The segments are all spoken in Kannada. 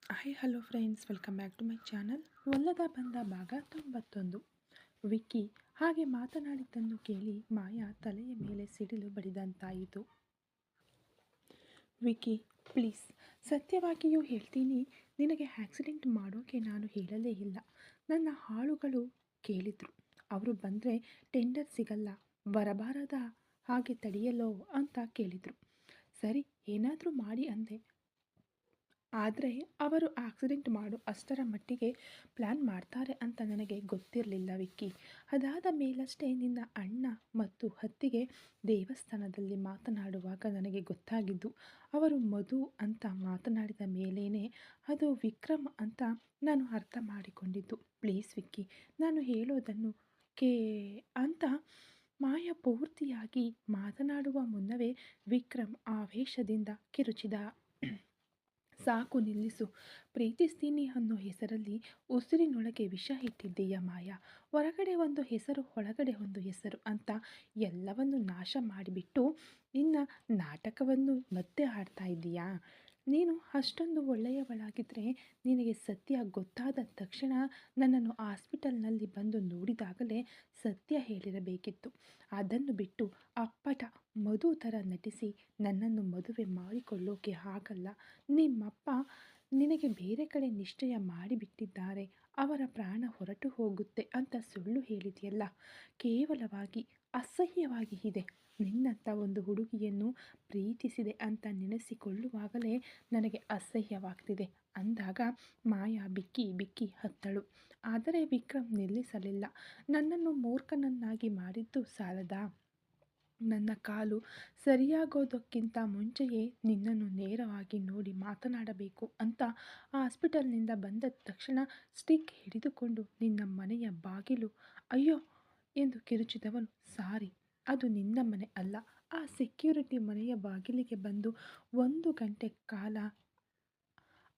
Hi hello friends, welcome back to my channel. ಒಲ್ಲದ ಬಂದ ಭಾಗ 91. ವಿಕ್ಕಿ ಹಾಗೆ ಮಾತನಾಡಿದ್ದನ್ನು ಕೇಳಿ ಮಾಯಾ ತಲೆಯ ಮೇಲೆ ಸಿಡಿಲು ಬಡಿದಂತಾಯಿತು. ವಿಕ್ಕಿ, ಪ್ಲೀಸ್, ಸತ್ಯವಾಗಿಯೂ ಹೇಳ್ತೀನಿ, ನಿನಗೆ ಆಕ್ಸಿಡೆಂಟ್ ಮಾಡೋಕೆ ನಾನು ಹೇಳಲೇ ಇಲ್ಲ. ನನ್ನ ಆಳುಗಳು ಕೇಳಿದ್ರು, ಅವರು ಬಂದರೆ ಟೆಂಡರ್ ಸಿಗಲ್ಲ, ಬರಬಾರದ ಹಾಗೆ ತಡೆಯಲೋ ಅಂತ ಕೇಳಿದರು. ಸರಿ, ಏನಾದರೂ ಮಾಡಿ ಅಂದೆ. ಆದರೆ ಅವರು ಆಕ್ಸಿಡೆಂಟ್ ಮಾಡೋ ಅಷ್ಟರ ಮಟ್ಟಿಗೆ ಪ್ಲ್ಯಾನ್ ಮಾಡ್ತಾರೆ ಅಂತ ನನಗೆ ಗೊತ್ತಿರಲಿಲ್ಲ ವಿಕ್ಕಿ. ಅದಾದ ಮೇಲಷ್ಟೇ ನಿನ್ನ ಅಣ್ಣ ಮತ್ತು ಅತ್ತಿಗೆ ದೇವಸ್ಥಾನದಲ್ಲಿ ಮಾತನಾಡುವಾಗ ನನಗೆ ಗೊತ್ತಾಗಿದ್ದು. ಅವರು ಮಧು ಅಂತ ಮಾತನಾಡಿದ ಮೇಲೇ ಅದು ವಿಕ್ರಮ್ ಅಂತ ನಾನು ಅರ್ಥ ಮಾಡಿಕೊಂಡಿದ್ದು. ಪ್ಲೀಸ್ ವಿಕ್ಕಿ, ನಾನು ಹೇಳೋದನ್ನು ಅಂತ ಮಾಯಾ ಪೂರ್ತಿಯಾಗಿ ಮಾತನಾಡುವ ಮುನ್ನವೇ ವಿಕ್ರಮ್ ಆವೇಶದಿಂದ ಕಿರುಚಿದ. ಸಾಕು ನಿಲ್ಲಿಸು. ಪ್ರೀತಿಸ್ತೀನಿ ಅನ್ನೋ ಹೆಸರಲ್ಲಿ ಉಸಿರಿನೊಳಗೆ ವಿಷ ಇಟ್ಟಿದ್ದೀಯ ಮಾಯಾ. ಹೊರಗಡೆ ಒಂದು ಹೆಸರು, ಒಳಗಡೆ ಒಂದು ಹೆಸರು ಅಂತ ಎಲ್ಲವನ್ನು ನಾಶ ಮಾಡಿಬಿಟ್ಟು ನಿನ್ನ ನಾಟಕವನ್ನು ಮತ್ತೆ ಆಡ್ತಾ ಇದ್ದೀಯಾ? ನೀನು ಅಷ್ಟೊಂದು ಒಳ್ಳೆಯವಳಾಗಿದ್ದರೆ ನಿನಗೆ ಸತ್ಯ ಗೊತ್ತಾದ ತಕ್ಷಣ ನನ್ನನ್ನು ಹಾಸ್ಪಿಟಲ್ನಲ್ಲಿ ಬಂದು ನೋಡಿದಾಗಲೇ ಸತ್ಯ ಹೇಳಿರಬೇಕಿತ್ತು. ಅದನ್ನು ಬಿಟ್ಟು ಅಪ್ಪಟ ಮಧು ಥರ ನಟಿಸಿ ನನ್ನನ್ನು ಮದುವೆ ಮಾಡಿಕೊಳ್ಳೋಕೆ ಆಗಲ್ಲ. ನಿಮ್ಮಪ್ಪ ನಿನಗೆ ಬೇರೆ ಕಡೆ ನಿಶ್ಚಯ ಮಾಡಿಬಿಟ್ಟಿದ್ದಾರೆ, ಅವರ ಪ್ರಾಣ ಹೊರಟು ಹೋಗುತ್ತೆ ಅಂತ ಸುಳ್ಳು ಹೇಳಿದೆಯಲ್ಲ. ಕೇವಲವಾಗಿ ಅಸಹ್ಯವಾಗಿ ಇದೆ. ನಿನ್ನಂಥ ಒಂದು ಹುಡುಗಿಯನ್ನು ಪ್ರೀತಿಸಿದೆ ಅಂತ ನೆನೆಸಿಕೊಳ್ಳುವಾಗಲೇ ನನಗೆ ಅಸಹ್ಯವಾಗ್ತಿದೆ ಅಂದಾಗ ಮಾಯಾ ಬಿಕ್ಕಿ ಬಿಕ್ಕಿ ಹತ್ತಳು. ಆದರೆ ವಿಕ್ರಮ್ ನಿಲ್ಲಿಸಲಿಲ್ಲ. ನನ್ನನ್ನು ಮೂರ್ಖನನ್ನಾಗಿ ಮಾಡಿದ್ದು ಸಾಲದಾ? ನನ್ನ ಕಾಲು ಸರಿಯಾಗೋದಕ್ಕಿಂತ ಮುಂಚೆಯೇ ನಿನ್ನನ್ನು ನೇರವಾಗಿ ನೋಡಿ ಮಾತನಾಡಬೇಕು ಅಂತ ಹಾಸ್ಪಿಟಲ್ನಿಂದ ಬಂದ ತಕ್ಷಣ ಸ್ಟಿಕ್ ಹಿಡಿದುಕೊಂಡು ನಿನ್ನ ಮನೆಯ ಬಾಗಿಲು ಅಯ್ಯೋ ಎಂದು ಕಿರುಚಿದವನು. ಸಾರಿ, ಅದು ನಿನ್ನ ಮನೆ ಅಲ್ಲ. ಆ ಸೆಕ್ಯೂರಿಟಿ ಮನೆಯ ಬಾಗಿಲಿಗೆ ಬಂದು 1 ಗಂಟೆ ಕಾಲ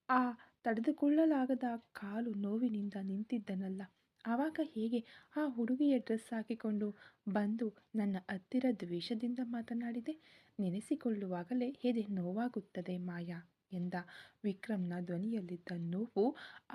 ಆ ತಡೆದುಕೊಳ್ಳಲಾಗದ ಕಾಲು ನೋವಿನಿಂದ ನಿಂತಿದ್ದನಲ್ಲ, ಆವಾಗ ಹೇಗೆ ಆ ಹುಡುಗಿಯ ಡ್ರೆಸ್ ಹಾಕಿಕೊಂಡು ಬಂದು ನನ್ನ ಹತ್ತಿರ ದ್ವೇಷದಿಂದ ಮಾತನಾಡಿದೆ? ನೆನೆಸಿಕೊಳ್ಳುವಾಗಲೇ ಎದೆ ನೋವಾಗುತ್ತದೆ ಮಾಯಾ ಎಂದ. ವಿಕ್ರಮ್ನ ಧ್ವನಿಯಲ್ಲಿದ್ದ ನೋವು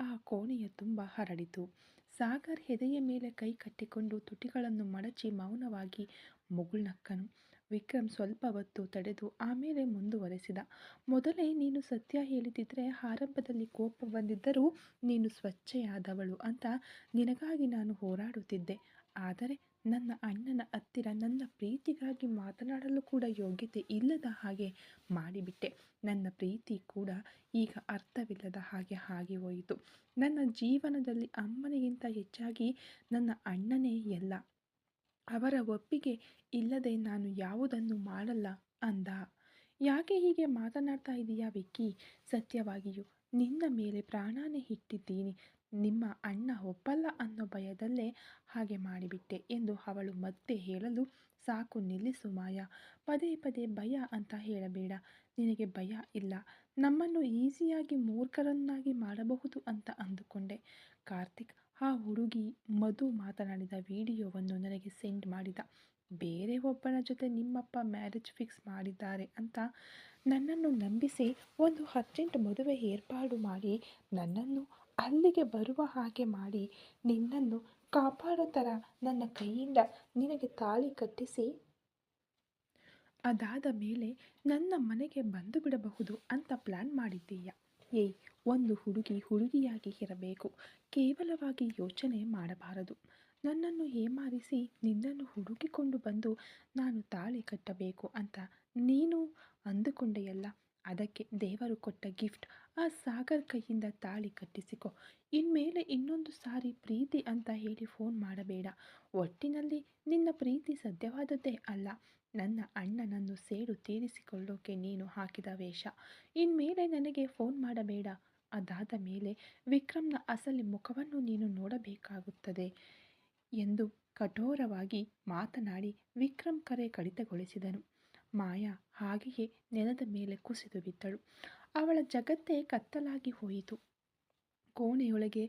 ಆ ಕೋಣೆಯ ತುಂಬ ಹರಡಿತು. ಸಾಗರ್ ಎದೆಯ ಮೇಲೆ ಕೈ ಕಟ್ಟಿಕೊಂಡು ತುಟಿಗಳನ್ನು ಮಡಚಿ ಮೌನವಾಗಿ ಮುಗುಳ್ನಕ್ಕನು. ವಿಕ್ರಮ್ ಸ್ವಲ್ಪ ಹೊತ್ತು ತಡೆದು ಆಮೇಲೆ ಮುಂದುವರೆಸಿದ. ಮೊದಲೇ ನೀನು ಸತ್ಯ ಹೇಳಿದಿದ್ರೆ ಆರಂಭದಲ್ಲಿ ಕೋಪ ಬಂದಿದ್ದರೂ ನೀನು ಸ್ವಚ್ಛೆಯಾದವಳು ಅಂತ ನಿನಗಾಗಿ ನಾನು ಹೋರಾಡುತ್ತಿದ್ದೆ. ಆದರೆ ನನ್ನ ಅಣ್ಣನ ಹತ್ತಿರ ನನ್ನ ಪ್ರೀತಿಗಾಗಿ ಮಾತನಾಡಲು ಕೂಡ ಯೋಗ್ಯತೆ ಇಲ್ಲದ ಹಾಗೆ ಮಾಡಿಬಿಟ್ಟೆ. ನನ್ನ ಪ್ರೀತಿ ಕೂಡ ಈಗ ಅರ್ಥವಿಲ್ಲದ ಹಾಗೆ ಆಗಿ ಹೋಯಿತು. ನನ್ನ ಜೀವನದಲ್ಲಿ ಅಮ್ಮನಿಗಿಂತ ಹೆಚ್ಚಾಗಿ ನನ್ನ ಅಣ್ಣನೇ ಎಲ್ಲ. ಅವರ ಒಪ್ಪಿಗೆ ಇಲ್ಲದೆ ನಾನು ಯಾವುದನ್ನು ಮಾಡಲ್ಲ ಅಂದ. ಯಾಕೆ ಹೀಗೆ ಮಾತನಾಡ್ತಾ ಇದೀಯಾ ವಿಕ್ಕಿ? ಸತ್ಯವಾಗಿಯೂ ನಿನ್ನ ಮೇಲೆ ಪ್ರಾಣಾನೇ ಇಟ್ಟಿದ್ದೀನಿ. ನಿಮ್ಮ ಅಣ್ಣ ಒಪ್ಪಲ್ಲ ಅನ್ನೋ ಭಯದಲ್ಲೇ ಹಾಗೆ ಮಾಡಿಬಿಟ್ಟೆ ಎಂದು ಅವಳು ಮತ್ತೆ ಹೇಳಲು, ಸಾಕು ನಿಲ್ಲಿಸು ಮಾಯಾ. ಪದೇ ಪದೇ ಭಯ ಅಂತ ಹೇಳಬೇಡ. ನಿನಗೆ ಭಯ ಇಲ್ಲ. ನಮ್ಮನ್ನು ಈಸಿಯಾಗಿ ಮೂರ್ಖರನ್ನಾಗಿ ಮಾಡಬಹುದು ಅಂತ ಅಂದುಕೊಂಡೆ. ಕಾರ್ತಿಕ್ ಆ ಹುಡುಗಿ ಮಧು ಮಾತನಾಡಿದ ವಿಡಿಯೋವನ್ನು ನನಗೆ ಸೆಂಡ್ ಮಾಡಿದ. ಬೇರೆ ಒಬ್ಬನ ಜೊತೆ ನಿಮ್ಮಪ್ಪ ಮ್ಯಾರೇಜ್ ಫಿಕ್ಸ್ ಮಾಡಿದ್ದಾರೆ ಅಂತ ನನ್ನನ್ನು ನಂಬಿಸಿ ಒಂದು ಅರ್ಜೆಂಟ್ ಮದುವೆ ಏರ್ಪಾಡು ಮಾಡಿ ನನ್ನನ್ನು ಅಲ್ಲಿಗೆ ಬರುವ ಹಾಗೆ ಮಾಡಿ ನಿನ್ನನ್ನು ಕಾಪಾಡೋ ಥರ ನನ್ನ ಕೈಯಿಂದ ನಿನಗೆ ತಾಳಿ ಕಟ್ಟಿಸಿ ಅದಾದ ಮೇಲೆ ನನ್ನ ಮನೆಗೆ ಬಂದು ಬಿಡಬಹುದು ಅಂತ ಪ್ಲ್ಯಾನ್ ಮಾಡಿದ್ದೀಯ. ಏಯ್, ಒಂದು ಹುಡುಗಿ ಹುಡುಗಿಯಾಗಿ ಇರಬೇಕು, ಕೇವಲವಾಗಿ ಯೋಚನೆ ಮಾಡಬಾರದು. ನನ್ನನ್ನು ಏಮಾರಿಸಿ ನಿನ್ನನ್ನು ಹುಡುಕಿಕೊಂಡು ಬಂದು ನಾನು ತಾಳಿ ಕಟ್ಟಬೇಕು ಅಂತ ನೀನು ಅಂದುಕೊಂಡೆಯಲ್ಲ. ಅದಕ್ಕೆ ದೇವರು ಕೊಟ್ಟ ಗಿಫ್ಟ್ ಆ ಸಾಗರ್ ಕೈಯಿಂದ ತಾಳಿ ಕಟ್ಟಿಸಿಕೊ. ಇನ್ಮೇಲೆ ಇನ್ನೊಂದು ಸಾರಿ ಪ್ರೀತಿ ಅಂತ ಹೇಳಿ ಫೋನ್ ಮಾಡಬೇಡ. ಒಟ್ಟಿನಲ್ಲಿ ನಿನ್ನ ಪ್ರೀತಿ ಸದ್ಯವಾದದ್ದೇ ಅಲ್ಲ, ನನ್ನ ಅಣ್ಣನನ್ನು ಸೇಡು ತೀರಿಸಿಕೊಳ್ಳೋಕೆ ನೀನು ಹಾಕಿದ ವೇಷ. ಇನ್ಮೇಲೆ ನನಗೆ ಫೋನ್ ಮಾಡಬೇಡ. ಅದಾದ ಮೇಲೆ ವಿಕ್ರಮ್ನ ಅಸಲಿ ಮುಖವನ್ನು ನೀನು ನೋಡಬೇಕಾಗುತ್ತದೆ ಎಂದು ಕಠೋರವಾಗಿ ಮಾತನಾಡಿ ವಿಕ್ರಮ್ ಕರೆ ಕಡಿತಗೊಳಿಸಿದನು. ಮಾಯಾ ಹಾಗೆಯೇ ನೆಲದ ಮೇಲೆ ಕುಸಿದು ಬಿದ್ದಳು. ಅವಳ ಜಗತ್ತೇ ಕತ್ತಲಾಗಿ ಹೋಯಿತು. ಕೋಣೆಯೊಳಗೆ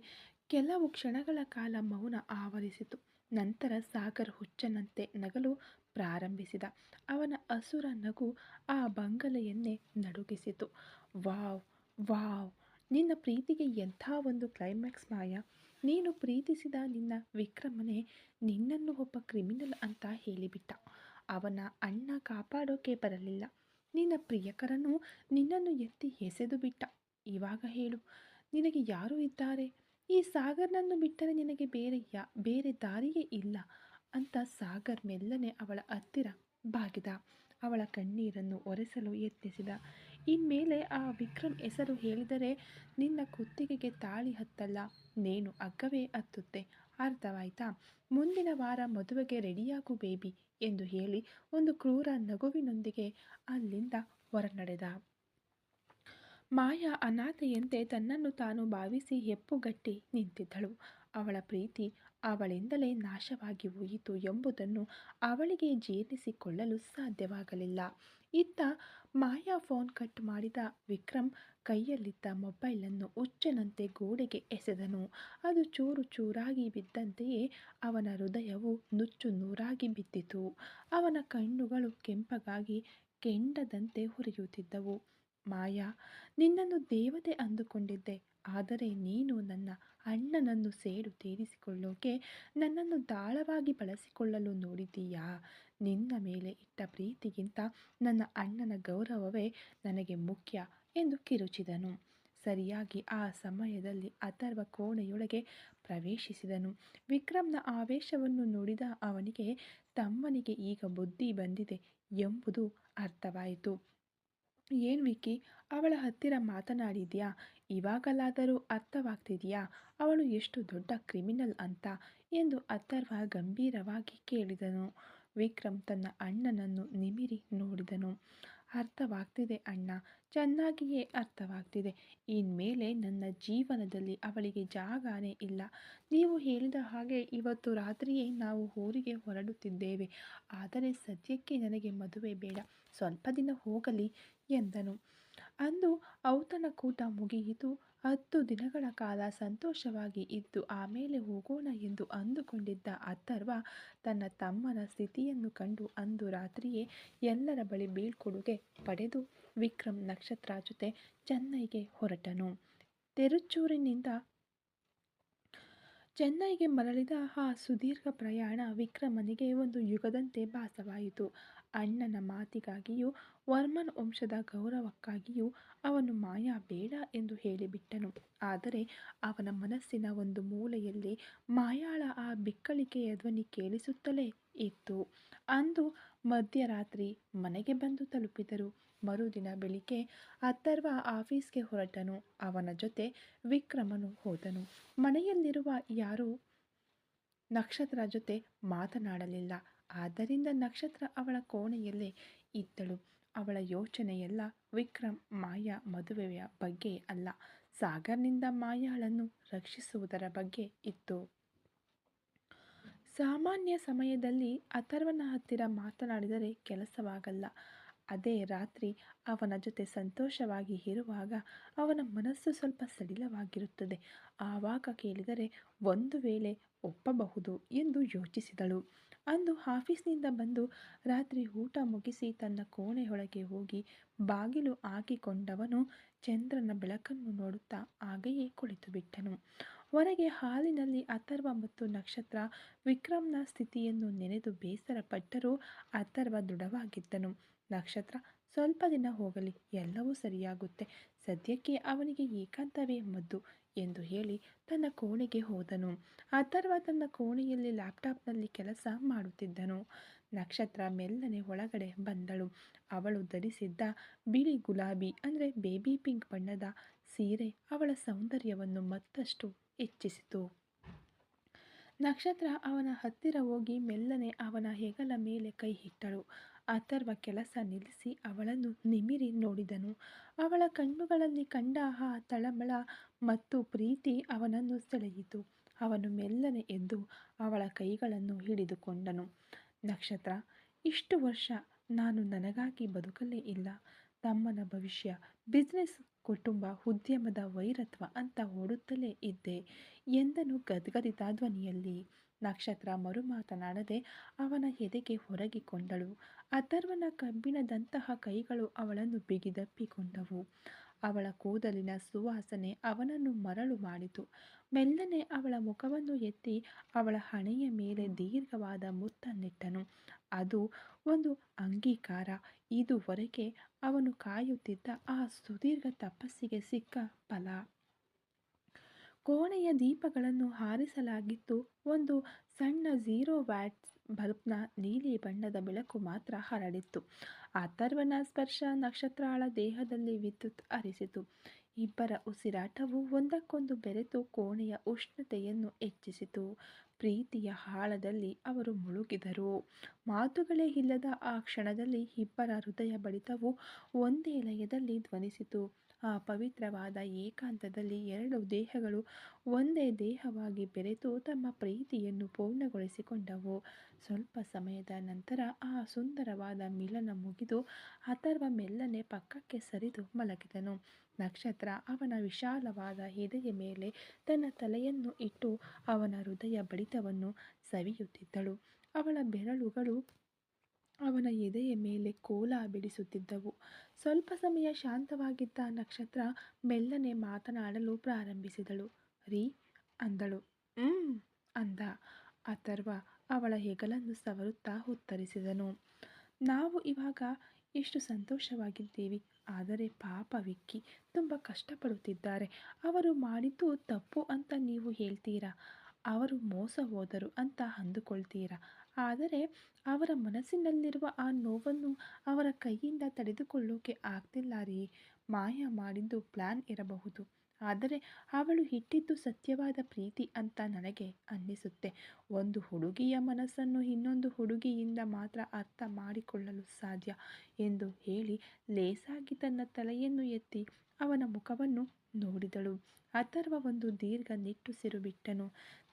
ಕೆಲವು ಕ್ಷಣಗಳ ಕಾಲ ಮೌನ ಆವರಿಸಿತು. ನಂತರ ಸಾಗರ್ ಹುಚ್ಚನಂತೆ ನಗಲು ಪ್ರಾರಂಭಿಸಿದ. ಅವನ ಅಸುರ ನಗು ಆ ಬಂಗಲೆಯನ್ನೇ ನಡುಗಿಸಿತು. ವಾವ್ ವಾವ್, ನಿನ್ನ ಪ್ರೀತಿಗೆ ಎಂಥ ಒಂದು ಕ್ಲೈಮ್ಯಾಕ್ಸ್ ಮಾಯಾ. ನೀನು ಪ್ರೀತಿಸಿದ ನಿನ್ನ ವಿಕ್ರಮನೇ ನಿನ್ನನ್ನು ಒಬ್ಬ ಕ್ರಿಮಿನಲ್ ಅಂತ ಹೇಳಿಬಿಟ್ಟ. ಅವನ ಅಣ್ಣ ಕಾಪಾಡೋಕೆ ಬರಲಿಲ್ಲ. ನಿನ್ನ ಪ್ರಿಯಕರನು ನಿನ್ನನ್ನು ಎತ್ತಿ ಎಸೆದು ಬಿಟ್ಟ. ಇವಾಗ ಹೇಳು, ನಿನಗೆ ಯಾರು ಇದ್ದಾರೆ? ಈ ಸಾಗರ್ನನ್ನು ಬಿಟ್ಟರೆ ನಿನಗೆ ಬೇರೆ ದಾರಿಯೇ ಇಲ್ಲ ಅಂತ ಸಾಗರ್ ಮೆಲ್ಲನೆ ಅವಳ ಹತ್ತಿರ ಬಾಗಿದ. ಅವಳ ಕಣ್ಣೀರನ್ನು ಒರೆಸಲು ಯತ್ನಿಸಿದ. ಇನ್ಮೇಲೆ ಆ ವಿಕ್ರಮ್ ಹೆಸರು ಹೇಳಿದರೆ ನಿನ್ನ ಕುತ್ತಿಗೆಗೆ ತಾಳಿ ಹತ್ತಲ್ಲ, ನೇಣು ಹಗ್ಗವೇ ಹತ್ತುತ್ತೆ. ಅರ್ಥವಾಯ್ತಾ? ಮುಂದಿನ ವಾರ ಮದುವೆಗೆ ರೆಡಿಯಾಗು ಬೇಬಿ ಎಂದು ಹೇಳಿ ಒಂದು ಕ್ರೂರ ನಗುವಿನೊಂದಿಗೆ ಅಲ್ಲಿಂದ ಹೊರನಡೆದ. ಮಾಯಾ ಅನಾಥೆಯಂತೆ ತನ್ನನ್ನು ತಾನು ಭಾವಿಸಿ ಹೆಪ್ಪುಗಟ್ಟಿ ನಿಂತಿದ್ದಳು. ಅವಳ ಪ್ರೀತಿ ಅವಳಿಂದಲೇ ನಾಶವಾಗಿ ಹೋಯಿತು ಎಂಬುದನ್ನು ಅವಳಿಗೆ ಜೀರ್ಣಿಸಿಕೊಳ್ಳಲು ಸಾಧ್ಯವಾಗಲಿಲ್ಲ. ಇತ್ತ ಮಾಯಾ ಫೋನ್ ಕಟ್ ಮಾಡಿದ ವಿಕ್ರಮ್ ಕೈಯಲ್ಲಿದ್ದ ಮೊಬೈಲನ್ನು ಹುಚ್ಚನಂತೆ ಗೋಡೆಗೆ ಎಸೆದನು. ಅದು ಚೂರು ಚೂರಾಗಿ ಬಿದ್ದಂತೆಯೇ ಅವನ ಹೃದಯವು ನುಚ್ಚು ನೂರಾಗಿ ಬಿದ್ದಿತು. ಅವನ ಕಣ್ಣುಗಳು ಕೆಂಪಗಾಗಿ ಕೆಂಡದಂತೆ ಹುರಿಯುತ್ತಿದ್ದವು. ಮಾಯಾ, ನಿನ್ನನ್ನು ದೇವತೆ ಅಂದುಕೊಂಡಿದ್ದೆ, ಆದರೆ ನೀನು ನನ್ನ ಅಣ್ಣನನ್ನು ಸೇಡು ತೀರಿಸಿಕೊಳ್ಳೋಕೆ ನನ್ನನ್ನು ದಾಳವಾಗಿ ಬಳಸಿಕೊಳ್ಳಲು ನೋಡಿದ್ದೀಯಾ? ನಿನ್ನ ಮೇಲೆ ಇಟ್ಟ ಪ್ರೀತಿಗಿಂತ ನನ್ನ ಅಣ್ಣನ ಗೌರವವೇ ನನಗೆ ಮುಖ್ಯ ಎಂದು ಕಿರುಚಿದನು. ಸರಿಯಾಗಿ ಆ ಸಮಯದಲ್ಲಿ ಅಥರ್ವ ಕೋಣೆಯೊಳಗೆ ಪ್ರವೇಶಿಸಿದನು. ವಿಕ್ರಮ್ನ ಆವೇಶವನ್ನು ನೋಡಿದ ಅವನಿಗೆ ತಮ್ಮನಿಗೆ ಈಗ ಬುದ್ಧಿ ಬಂದಿದೆ ಎಂಬುದು ಅರ್ಥವಾಯಿತು. ಏನ್ ವಿಕ್ಕಿ, ಅವಳ ಹತ್ತಿರ ಮಾತನಾಡಿದ್ಯಾ? ಇವಾಗಲಾದರೂ ಅರ್ಥವಾಗ್ತಿದೆಯಾ ಅವಳು ಎಷ್ಟು ದೊಡ್ಡ ಕ್ರಿಮಿನಲ್ ಅಂತ ಎಂದು ಅಥರ್ವ ಗಂಭೀರವಾಗಿ ಕೇಳಿದನು. ವಿಕ್ರಮ್ ತನ್ನ ಅಣ್ಣನನ್ನು ನಿಮಿರಿ ನೋಡಿದನು. ಅರ್ಥವಾಗ್ತಿದೆ ಅಣ್ಣ, ಚೆನ್ನಾಗಿಯೇ ಅರ್ಥವಾಗ್ತಿದೆ. ಇನ್ಮೇಲೆ ನನ್ನ ಜೀವನದಲ್ಲಿ ಅವಳಿಗೆ ಜಾಗನೇ ಇಲ್ಲ. ನೀವು ಹೇಳಿದ ಹಾಗೆ ಇವತ್ತು ರಾತ್ರಿಯೇ ನಾವು ಊರಿಗೆ ಹೊರಡುತ್ತಿದ್ದೇವೆ. ಆದರೆ ಸದ್ಯಕ್ಕೆ ನನಗೆ ಮದುವೆ ಬೇಡ, ಸ್ವಲ್ಪ ದಿನ ಹೋಗಲಿ ಎಂದನು. ಅಂದು ಔತಣಕೂಟ ಮುಗಿಯಿತು. 10 ದಿನಗಳ ಕಾಲ ಸಂತೋಷವಾಗಿ ಇದ್ದು ಆಮೇಲೆ ಹೋಗೋಣ ಎಂದು ಅಂದುಕೊಂಡಿದ್ದ ಅಥರ್ವ ತನ್ನ ತಮ್ಮನ ಸ್ಥಿತಿಯನ್ನು ಕಂಡು ಅಂದು ರಾತ್ರಿಯೇ ಎಲ್ಲರ ಬಳಿ ಬೀಳ್ಕೊಡುಗೆ ಪಡೆದು ವಿಕ್ರಮ್ ನಕ್ಷತ್ರ ಜೊತೆ ಚೆನ್ನೈಗೆ ಹೊರಟನು. ತಿರುಚೂರಿನಿಂದ ಚೆನ್ನೈಗೆ ಮರಳಿದ ಆ ಸುದೀರ್ಘ ಪ್ರಯಾಣ ವಿಕ್ರಮನಿಗೆ ಒಂದು ಯುಗದಂತೆ ಭಾಸವಾಯಿತು. ಅಣ್ಣನ ಮಾತಿಗಾಗಿಯೂ ವರ್ಮನ್ ವಂಶದ ಗೌರವಕ್ಕಾಗಿಯೂ ಅವನು ಮಾಯಾ ಬೇಡ ಎಂದು ಹೇಳಿಬಿಟ್ಟನು. ಆದರೆ ಅವನ ಮನಸ್ಸಿನ ಒಂದು ಮೂಲೆಯಲ್ಲಿ ಮಾಯಾಳ ಆ ಬಿಕ್ಕಳಿಕೆಯ ಧ್ವನಿ ಕೇಳಿಸುತ್ತಲೇ ಇತ್ತು. ಅಂದು ಮಧ್ಯರಾತ್ರಿ ಮನೆಗೆ ಬಂದು ತಲುಪಿದರು. ಮರುದಿನ ಬೆಳಿಗ್ಗೆ ಅಥರ್ವ ಆಫೀಸ್ಗೆ ಹೊರಟನು. ಅವನ ಜೊತೆ ವಿಕ್ರಮನು ಹೋದನು. ಮನೆಯಲ್ಲಿರುವ ಯಾರೂ ನಕ್ಷತ್ರ ಜೊತೆ ಮಾತನಾಡಲಿಲ್ಲ. ಆದ್ದರಿಂದ ನಕ್ಷತ್ರ ಅವಳ ಕೋಣೆಯಲ್ಲೇ ಇದ್ದಳು. ಅವಳ ಯೋಚನೆಯೆಲ್ಲ ವಿಕ್ರಮ್ ಮಾಯಾ ಮದುವೆಯ ಬಗ್ಗೆ ಅಲ್ಲ, ಸಾಗರ್ನಿಂದ ಮಾಯಾಳನ್ನು ರಕ್ಷಿಸುವುದರ ಬಗ್ಗೆ ಇತ್ತು. ಸಾಮಾನ್ಯ ಸಮಯದಲ್ಲಿ ಅಥರ್ವನ ಹತ್ತಿರ ಮಾತನಾಡಿದರೆ ಕೆಲಸವಾಗಲ್ಲ. ಅದೇ ರಾತ್ರಿ ಅವನ ಜೊತೆ ಸಂತೋಷವಾಗಿ ಇರುವಾಗ ಅವನ ಮನಸ್ಸು ಸ್ವಲ್ಪ ಸಡಿಲವಾಗಿರುತ್ತದೆ. ಆವಾಗ ಕೇಳಿದರೆ ಒಂದು ವೇಳೆ ಒಪ್ಪಬಹುದು ಎಂದು ಯೋಚಿಸಿದಳು. ಅಂದು ಆಫೀಸ್ನಿಂದ ಬಂದು ರಾತ್ರಿ ಊಟ ಮುಗಿಸಿ ತನ್ನ ಕೋಣೆಯೊಳಗೆ ಹೋಗಿ ಬಾಗಿಲು ಹಾಕಿಕೊಂಡವನು ಚಂದ್ರನ ಬೆಳಕನ್ನು ನೋಡುತ್ತಾ ಹಾಗೆಯೇ ಕುಳಿತುಬಿಟ್ಟನು. ಹೊರಗೆ ಹಾಲಿನಲ್ಲಿ ಅಥರ್ವ ಮತ್ತು ನಕ್ಷತ್ರ ವಿಕ್ರಮ್ನ ಸ್ಥಿತಿಯನ್ನು ನೆನೆದು ಬೇಸರ ಪಟ್ಟರೂ ಅಥರ್ವ ದೃಢವಾಗಿದ್ದನು. ನಕ್ಷತ್ರ ಸ್ವಲ್ಪ ದಿನ ಹೋಗಲಿ, ಎಲ್ಲವೂ ಸರಿಯಾಗುತ್ತೆ. ಸದ್ಯಕ್ಕೆ ಅವನಿಗೆ ಏಕಾಂತವೇ ಮದ್ದು ಎಂದು ಹೇಳಿ ತನ್ನ ಕೋಣೆಗೆ ಹೋದನು. ಅಥರ್ವ ತನ್ನ ಕೋಣೆಯಲ್ಲಿ ಲ್ಯಾಪ್ಟಾಪ್ನಲ್ಲಿ ಕೆಲಸ ಮಾಡುತ್ತಿದ್ದನು. ನಕ್ಷತ್ರ ಮೆಲ್ಲನೆ ಒಳಗಡೆ ಬಂದಳು. ಅವಳು ಧರಿಸಿದ್ದ ಬಿಳಿ ಗುಲಾಬಿ ಅಂದರೆ ಬೇಬಿ ಪಿಂಕ್ ಬಣ್ಣದ ಸೀರೆ ಅವಳ ಸೌಂದರ್ಯವನ್ನು ಮತ್ತಷ್ಟು ಹೆಚ್ಚಿಸಿತು. ನಕ್ಷತ್ರ ಅವನ ಹತ್ತಿರ ಹೋಗಿ ಮೆಲ್ಲನೆ ಅವನ ಹೆಗಲ ಮೇಲೆ ಕೈ ಇಟ್ಟಳು. ಅಥರ್ವ ಕೆಲಸ ನಿಲ್ಲಿಸಿ ಅವಳನ್ನು ನಿಮಿರಿ ನೋಡಿದನು. ಅವಳ ಕಣ್ಣುಗಳಲ್ಲಿ ಕಂಡ ಆ ತಳಮಳ ಮತ್ತು ಪ್ರೀತಿ ಅವನನ್ನು ಸೆಳೆಯಿತು. ಅವನು ಮೆಲ್ಲನೆ ಎದ್ದು ಅವಳ ಕೈಗಳನ್ನು ಹಿಡಿದುಕೊಂಡನು. ನಕ್ಷತ್ರ, ಇಷ್ಟು ವರ್ಷ ನಾನು ನನಗಾಗಿ ಬದುಕಲೇ ಇಲ್ಲ. ತಮ್ಮನ ಭವಿಷ್ಯ, ಬಿಸ್ನೆಸ್, ಕುಟುಂಬ, ಉದ್ಯಮದ ವೈರತ್ವ ಅಂತ ಓಡುತ್ತಲೇ ಇದ್ದೆ ಎಂದನು ಗದ್ಗದಿತ ಧ್ವನಿಯಲ್ಲಿ. ನಕ್ಷತ್ರ ಮರುಮಾತನಾಡದೆ ಅವನ ಎದೆಗೆ ಹೊರಗಿಕೊಂಡಳು. ಅಥರ್ವನ ಕಬ್ಬಿಣದಂತಹ ಕೈಗಳು ಅವಳನ್ನು ಬಿಗಿದಪ್ಪಿಕೊಂಡವು. ಅವಳ ಕೂದಲಿನ ಸುವಾಸನೆ ಅವನನ್ನು ಮರಳು ಮಾಡಿತು. ಮೆಲ್ಲನೆ ಅವಳ ಮುಖವನ್ನು ಎತ್ತಿ ಅವಳ ಹಣೆಯ ಮೇಲೆ ದೀರ್ಘವಾದ ಮುತ್ತನ್ನಿಟ್ಟನು. ಅದು ಒಂದು ಅಂಗೀಕಾರ. ಇದುವರೆಗೆ ಅವನು ಕಾಯುತ್ತಿದ್ದ ಆ ಸುದೀರ್ಘ ತಪಸ್ಸಿಗೆ ಸಿಕ್ಕ ಫಲ. ಕೋಣೆಯ ದೀಪಗಳನ್ನು ಹಾರಿಸಲಾಗಿತ್ತು. ಒಂದು ಸಣ್ಣ 0 ವ್ಯಾಟ್ಸ್ ಬಲ್ಬ್ನ ನೀಲಿ ಬಣ್ಣದ ಬೆಳಕು ಮಾತ್ರ ಹರಡಿತ್ತು. ಅಥರ್ವನ ಸ್ಪರ್ಶ ನಕ್ಷತ್ರಾಳ ದೇಹದಲ್ಲಿ ವಿದ್ಯುತ್ ಹರಿಸಿತು. ಇಬ್ಬರ ಉಸಿರಾಟವು ಒಂದಕ್ಕೊಂದು ಬೆರೆತು ಕೋಣೆಯ ಉಷ್ಣತೆಯನ್ನು ಹೆಚ್ಚಿಸಿತು. ಪ್ರೀತಿಯ ಆಳದಲ್ಲಿ ಅವರು ಮುಳುಗಿದರು. ಮಾತುಗಳೇ ಇಲ್ಲದ ಆ ಕ್ಷಣದಲ್ಲಿ ಇಬ್ಬರ ಹೃದಯ ಬಡಿತವು ಒಂದೇ ಲಯದಲ್ಲಿ ಧ್ವನಿಸಿತು. ಆ ಪವಿತ್ರವಾದ ಏಕಾಂತದಲ್ಲಿ 2 ದೇಹಗಳು ಒಂದೇ ದೇಹವಾಗಿ ಬೆರೆತು ತಮ್ಮ ಪ್ರೀತಿಯನ್ನು ಪೂರ್ಣಗೊಳಿಸಿಕೊಂಡವು. ಸ್ವಲ್ಪ ಸಮಯದ ನಂತರ ಆ ಸುಂದರವಾದ ಮಿಲನ ಮುಗಿದು ಅಥರ್ವ ಮೆಲ್ಲನೆ ಪಕ್ಕಕ್ಕೆ ಸರಿದು ಮಲಗಿದನು. ನಕ್ಷತ್ರ ಅವನ ವಿಶಾಲವಾದ ಎದೆಯ ಮೇಲೆ ತನ್ನ ತಲೆಯನ್ನು ಇಟ್ಟು ಅವನ ಹೃದಯ ಬಡಿತವನ್ನು ಸವಿಯುತ್ತಿದ್ದಳು. ಅವಳ ಬೆರಳುಗಳು ಅವನ ಎದೆಯ ಮೇಲೆ ಕೋಲ ಬಿಡಿಸುತ್ತಿದ್ದವು. ಸ್ವಲ್ಪ ಸಮಯ ಶಾಂತವಾಗಿದ್ದ ನಕ್ಷತ್ರ ಮೆಲ್ಲನೆ ಮಾತನಾಡಲು ಪ್ರಾರಂಭಿಸಿದಳು. ರೀ ಅಂದಳು. ಅಂದ. ಅಥರ್ವ ಅವಳ ಹೆಗಲನ್ನು ಸವರುತ್ತಾ ಉತ್ತರಿಸಿದನು. ನಾವು ಇವಾಗ ಎಷ್ಟು ಸಂತೋಷವಾಗಿದ್ದೀವಿ. ಆದರೆ ಪಾಪ ವಿಕ್ಕಿ ತುಂಬ ಕಷ್ಟಪಡುತ್ತಿದ್ದಾರೆ. ಅವರು ಮಾಡಿದ್ದು ತಪ್ಪು ಅಂತ ನೀವು ಹೇಳ್ತೀರಾ, ಅವರು ಮೋಸ ಹೋದರು ಅಂತ ಅಂದುಕೊಳ್ತೀರಾ. ಆದರೆ ಅವರ ಮನಸ್ಸಿನಲ್ಲಿರುವ ಆ ನೋವನ್ನು ಅವರ ಕೈಯಿಂದ ತಡೆದುಕೊಳ್ಳೋಕೆ ಆಗ್ತಿಲ್ಲ ರೀ. ಮಾಯಾ ಮಾಡಿದ್ದು ಪ್ಲ್ಯಾನ್ ಇರಬಹುದು, ಆದರೆ ಅವಳು ಇಟ್ಟಿದ್ದು ಸತ್ಯವಾದ ಪ್ರೀತಿ ಅಂತ ನನಗೆ ಅನ್ನಿಸುತ್ತೆ. ಒಂದು ಹುಡುಗಿಯ ಮನಸ್ಸನ್ನು ಇನ್ನೊಂದು ಹುಡುಗಿಯಿಂದ ಮಾತ್ರ ಅರ್ಥ ಮಾಡಿಕೊಳ್ಳಲು ಸಾಧ್ಯ ಎಂದು ಹೇಳಿ ಲೇಸಾಗಿ ತನ್ನ ತಲೆಯನ್ನು ಎತ್ತಿ ಅವನ ಮುಖವನ್ನು ನೋಡಿದಳು. ಅಥರ್ವ ಒಂದು ದೀರ್ಘ ನಿಟ್ಟುಸಿರು ಬಿಟ್ಟನು.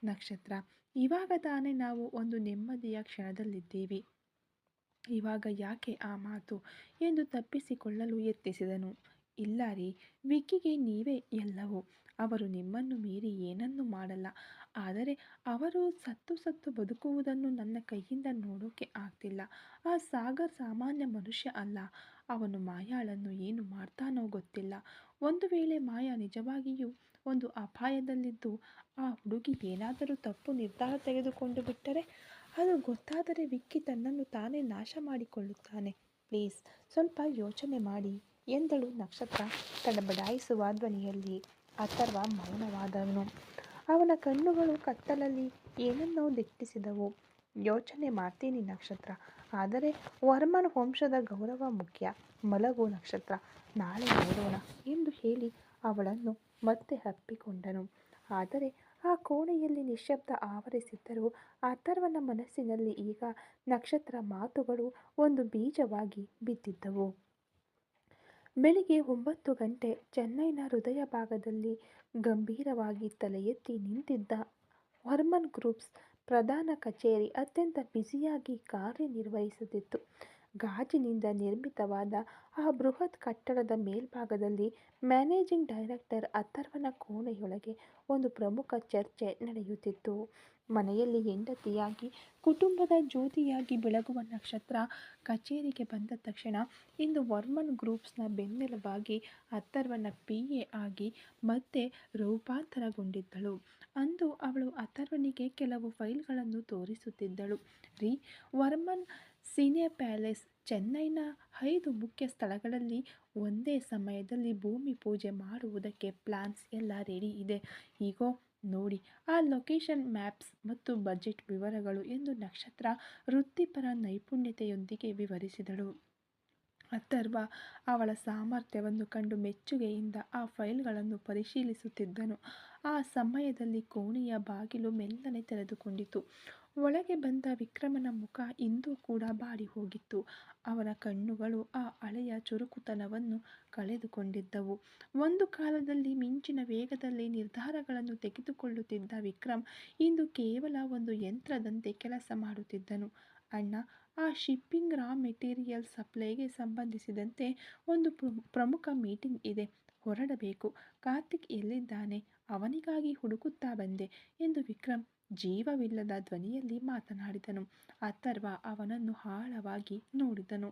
ನಕ್ಷತ್ರ, ಇವಾಗ ತಾನೇ ನಾವು ಒಂದು ನೆಮ್ಮದಿಯ ಕ್ಷಣದಲ್ಲಿದ್ದೀವಿ. ಇವಾಗ ಯಾಕೆ ಆ ಮಾತು ಎಂದು ತಪ್ಪಿಸಿಕೊಳ್ಳಲು ಯತ್ನಿಸಿದನು. ಇಲ್ಲ ರೀ, ವಿಕ್ಕಿಗೆ ನೀವೇ ಎಲ್ಲವೂ. ಅವರು ನಿಮ್ಮನ್ನು ಮೀರಿ ಏನನ್ನೂ ಮಾಡಲ್ಲ. ಆದರೆ ಅವರು ಸತ್ತು ಬದುಕುವುದನ್ನು ನನ್ನ ಕೈಯಿಂದ ನೋಡೋಕೆ ಆಗ್ತಿಲ್ಲ. ಆ ಸಾಗರ್ ಸಾಮಾನ್ಯ ಮನುಷ್ಯ ಅಲ್ಲ. ಅವನು ಮಾಯಾಳನ್ನು ಏನು ಮಾಡ್ತಾನೋ ಗೊತ್ತಿಲ್ಲ. ಒಂದು ವೇಳೆ ಮಾಯಾ ನಿಜವಾಗಿಯೂ ಒಂದು ಅಪಾಯದಲ್ಲಿದ್ದು ಆ ಹುಡುಗಿ ಏನಾದರೂ ತಪ್ಪು ನಿರ್ಧಾರ ತೆಗೆದುಕೊಂಡು ಬಿಟ್ಟರೆ, ಅದು ಗೊತ್ತಾದರೆ ವಿಕ್ಕಿ ತನ್ನನ್ನು ತಾನೇ ನಾಶ ಮಾಡಿಕೊಳ್ಳುತ್ತಾನೆ. ಪ್ಲೀಸ್ ಸ್ವಲ್ಪ ಯೋಚನೆ ಮಾಡಿ ಎಂದಳು ನಕ್ಷತ್ರ ತಡಬಡಾಯಿಸುವ ಧ್ವನಿಯಲ್ಲಿ. ಅಥರ್ವ ಮೌನವಾದನು. ಅವನ ಕಣ್ಣುಗಳು ಕತ್ತಲಲ್ಲಿ ಏನನ್ನೋ ದಿಟ್ಟಿಸಿದವು. ಯೋಚನೆ ಮಾಡ್ತೀನಿ ನಕ್ಷತ್ರ, ಆದರೆ ವರ್ಮನ್ ವಂಶದ ಗೌರವ ಮುಖ್ಯ. ಮಲಗು ನಕ್ಷತ್ರ, ನಾಳೆ ನೋಡೋಣ ಎಂದು ಹೇಳಿ ಅವಳನ್ನು ಮತ್ತೆ ಅಪ್ಪಿಕೊಂಡನು. ಆದರೆ ಆ ಕೋಣೆಯಲ್ಲಿ ನಿಶ್ಶಬ್ದ ಆವರಿಸಿದ್ದರೂ ಅಥರ್ವನ ಮನಸ್ಸಿನಲ್ಲಿ ಈಗ ನಕ್ಷತ್ರ ಮಾತುಗಳು ಒಂದು ಬೀಜವಾಗಿ ಬಿದ್ದಿದ್ದವು. ಬೆಳಿಗ್ಗೆ 9 ಗಂಟೆ. ಚೆನ್ನೈನ ಹೃದಯ ಭಾಗದಲ್ಲಿ ಗಂಭೀರವಾಗಿ ತಲೆ ಎತ್ತಿ ನಿಂತಿದ್ದ ವರ್ಮನ್ ಗ್ರೂಪ್ಸ್ ಪ್ರಧಾನ ಕಚೇರಿ ಅತ್ಯಂತ ಬ್ಯುಸಿಯಾಗಿ ಕಾರ್ಯನಿರ್ವಹಿಸುತ್ತಿತ್ತು. ಗಾಜಿನಿಂದ ನಿರ್ಮಿತವಾದ ಆ ಬೃಹತ್ ಕಟ್ಟಡದ ಮೇಲ್ಭಾಗದಲ್ಲಿ ಮ್ಯಾನೇಜಿಂಗ್ ಡೈರೆಕ್ಟರ್ ಅಥರ್ವನ ಕೋಣೆಯೊಳಗೆ ಒಂದು ಪ್ರಮುಖ ಚರ್ಚೆ ನಡೆಯುತ್ತಿತ್ತು. ಮನೆಯಲ್ಲಿ ಹೆಂಡತಿಯಾಗಿ ಕುಟುಂಬದ ಜ್ಯೋತಿಯಾಗಿ ಬೆಳಗುವ ನಕ್ಷತ್ರ ಕಚೇರಿಗೆ ಬಂದ ತಕ್ಷಣ ಇಂದು ವರ್ಮನ್ ಗ್ರೂಪ್ಸ್ನ ಬೆನ್ನೆಲುಬಾಗಿ ಅಥರ್ವನ PA ಆಗಿ ಮತ್ತೆ ರೂಪಾಂತರಗೊಂಡಿದ್ದಳು. ಅಂದು ಅವಳು ಅಥರ್ವನಿಗೆ ಕೆಲವು ಫೈಲ್ಗಳನ್ನು ತೋರಿಸುತ್ತಿದ್ದಳು. ರೀ, ವರ್ಮನ್ ಸಿನೆ ಪ್ಯಾಲೇಸ್ ಚೆನ್ನೈನ 5 ಮುಖ್ಯ ಸ್ಥಳಗಳಲ್ಲಿ ಒಂದೇ ಸಮಯದಲ್ಲಿ ಭೂಮಿ ಪೂಜೆ ಮಾಡುವುದಕ್ಕೆ ಪ್ಲಾನ್ಸ್ ಎಲ್ಲ ರೆಡಿ ಇದೆ. ಈಗೋ ನೋಡಿ ಆ ಲೊಕೇಶನ್ ಮ್ಯಾಪ್ಸ್ ಮತ್ತು ಬಜೆಟ್ ವಿವರಗಳು ಎಂದು ನಕ್ಷತ್ರ ವೃತ್ತಿಪರ ನೈಪುಣ್ಯತೆಯೊಂದಿಗೆ ವಿವರಿಸಿದಳು. ಅಥರ್ವ ಅವಳ ಸಾಮರ್ಥ್ಯವನ್ನು ಕಂಡು ಮೆಚ್ಚುಗೆಯಿಂದ ಆ ಫೈಲ್ಗಳನ್ನು ಪರಿಶೀಲಿಸುತ್ತಿದ್ದನು. ಆ ಸಮಯದಲ್ಲಿ ಕೋಣೆಯ ಬಾಗಿಲು ಮೆಲ್ಲನೆ ತೆರೆದುಕೊಂಡಿತು. ಒಳಗೆ ಬಂದ ವಿಕ್ರಮನ ಮುಖ ಇಂದು ಕೂಡ ಬಾಡಿ ಹೋಗಿತ್ತು. ಅವನ ಕಣ್ಣುಗಳು ಆ ಹಳೆಯ ಚುರುಕುತನವನ್ನು ಕಳೆದುಕೊಂಡಿದ್ದವು. ಒಂದು ಕಾಲದಲ್ಲಿ ಮಿಂಚಿನ ವೇಗದಲ್ಲಿ ನಿರ್ಧಾರಗಳನ್ನು ತೆಗೆದುಕೊಳ್ಳುತ್ತಿದ್ದ ವಿಕ್ರಮ್ ಇಂದು ಕೇವಲ ಒಂದು ಯಂತ್ರದಂತೆ ಕೆಲಸ ಮಾಡುತ್ತಿದ್ದನು. ಅಣ್ಣ, ಆ ಶಿಪ್ಪಿಂಗ್ ರಾ ಮೆಟೀರಿಯಲ್ ಸಪ್ಲೈಗೆ ಸಂಬಂಧಿಸಿದಂತೆ ಒಂದು ಪ್ರಮುಖ ಮೀಟಿಂಗ್ ಇದೆ, ಹೊರಡಬೇಕು. ಕಾರ್ತಿಕ್ ಎಲ್ಲಿದ್ದಾನೆ? ಅವನಿಗಾಗಿ ಹುಡುಕುತ್ತಾ ಬಂದೆ ಎಂದು ವಿಕ್ರಮ್ ಜೀವವಿಲ್ಲದ ಧ್ವನಿಯಲ್ಲಿ ಮಾತನಾಡಿದನು. ಅಥರ್ವ ಅವನನ್ನು ಆಳವಾಗಿ ನೋಡಿದನು.